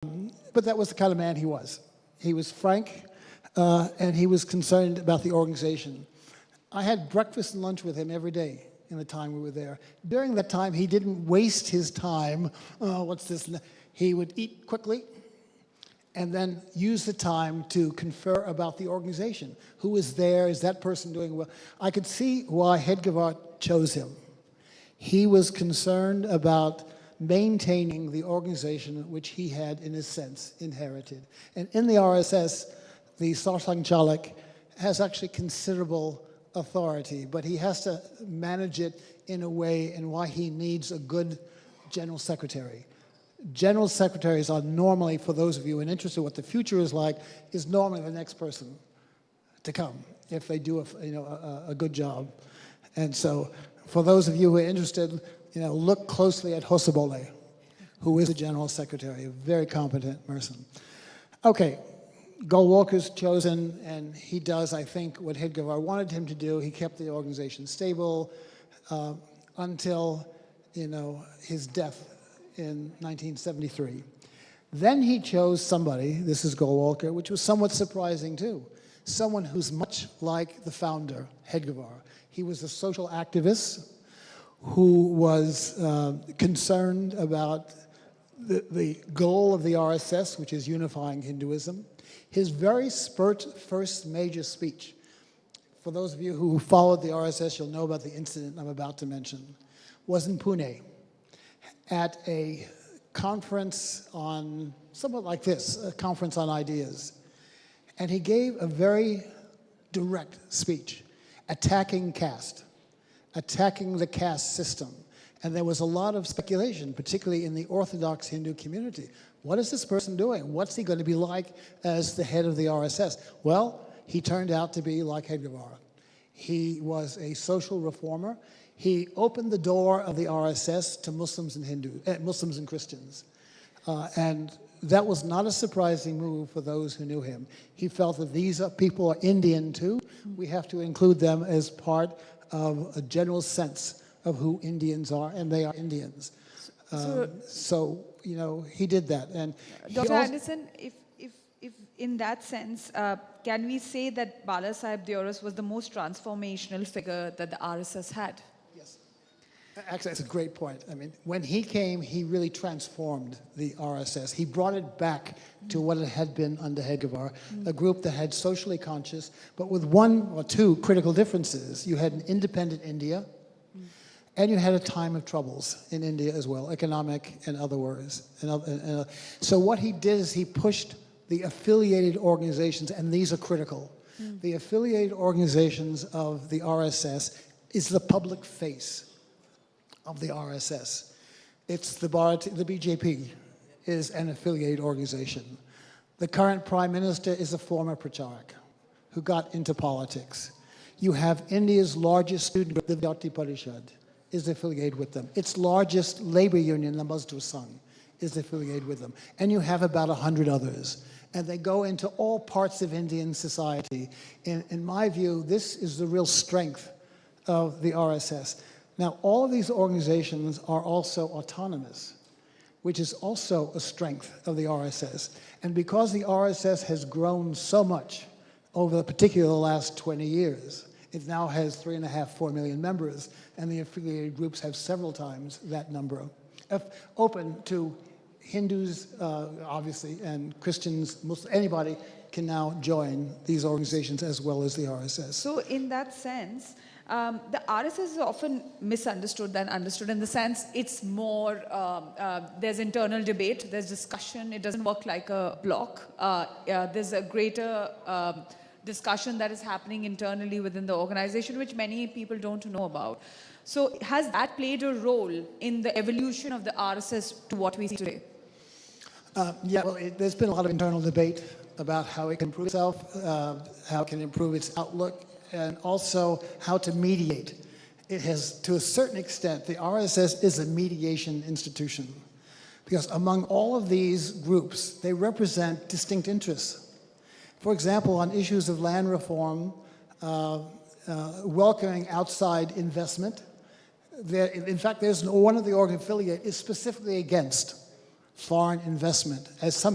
But that was the kind of man he was. He was frank, and he was concerned about the organization. I had breakfast and lunch with him every day in the time we were there. During that time, he didn't waste his time. Oh, what's this? He would eat quickly and then use the time to confer about the organization. Who is there? Is that person doing well? I could see why Hedgewar chose him. He was concerned about maintaining the organization which he had, in a sense, inherited. And in the RSS, the Sarsanghchalak has actually considerable authority, but he has to manage it in a way and why he needs a good general secretary. General secretaries are normally, for those of you who are interested in what the future is like, is normally the next person to come if they do a good job. And so for those of you who are interested, look closely at Hosobole, who is the general secretary, a very competent person. Okay, Golwalkar's chosen, and he does, I think, what Hedgewar wanted him to do. He kept the organization stable until, his death in 1973. Then he chose somebody, this is Golwalkar, which was somewhat surprising too, someone who's much like the founder, Hedgewar. He was a social activist who was concerned about the goal of the RSS, which is unifying Hinduism. His very first major speech, for those of you who followed the RSS, you'll know about the incident I'm about to mention, was in Pune at a conference on, somewhat like this, a conference on ideas. And he gave a very direct speech, attacking caste, attacking the caste system. And there was a lot of speculation, particularly in the Orthodox Hindu community. What is this person doing? What's he going to be like as the head of the RSS? Well, he turned out to be like Hedgewar. He was a social reformer. He opened the door of the RSS to Muslims and Muslims and Christians. And that was not a surprising move for those who knew him. He felt that these people are Indian too. We have to include them as part of a general sense of who Indians are, and they are Indians. So he did that. And Dr. Andersen, if in that sense, can we say that Bala Sahib Deoras was the most transformational figure that the RSS had? Yes. Actually, that's a great point. I mean, when he came, he really transformed the RSS. He brought it back to what it had been under Hedgewar, a group that had socially conscious, but with one or two critical differences. You had an independent India, and you had a time of troubles in India as well, economic and otherwise. So what he did is he pushed the affiliated organizations, and these are critical. The affiliated organizations of the RSS is the public face of the RSS. It's the BJP is an affiliated organization. The current prime minister is a former Pracharak who got into politics. You have India's largest student group, the Vidyarthi Parishad, is affiliated with them. Its largest labor union, the Mazdoor Sangh, is affiliated with them. And you have about 100 others. And they go into all parts of Indian society. In my view, this is the real strength of the RSS. Now, all of these organizations are also autonomous, which is also a strength of the RSS. And because the RSS has grown so much over the particular last 20 years, it now has 3.5, 4 million members, and the affiliated groups have several times that number. Open to Hindus, obviously, and Christians, Muslims, anybody can now join these organizations as well as the RSS. So in that sense, the RSS is often misunderstood than understood in the sense it's more, there's internal debate, there's discussion, it doesn't work like a block. There's a greater discussion that is happening internally within the organization, which many people don't know about. So has that played a role in the evolution of the RSS to what we see today? Yeah, well, there's been a lot of internal debate about how it can improve itself, how it can improve its outlook, and also how to mediate. It has, to a certain extent, the RSS is a mediation institution, because among all of these groups, they represent distinct interests. For example, on issues of land reform, welcoming outside investment, in fact, there's one of the org affiliate is specifically against foreign investment as somehow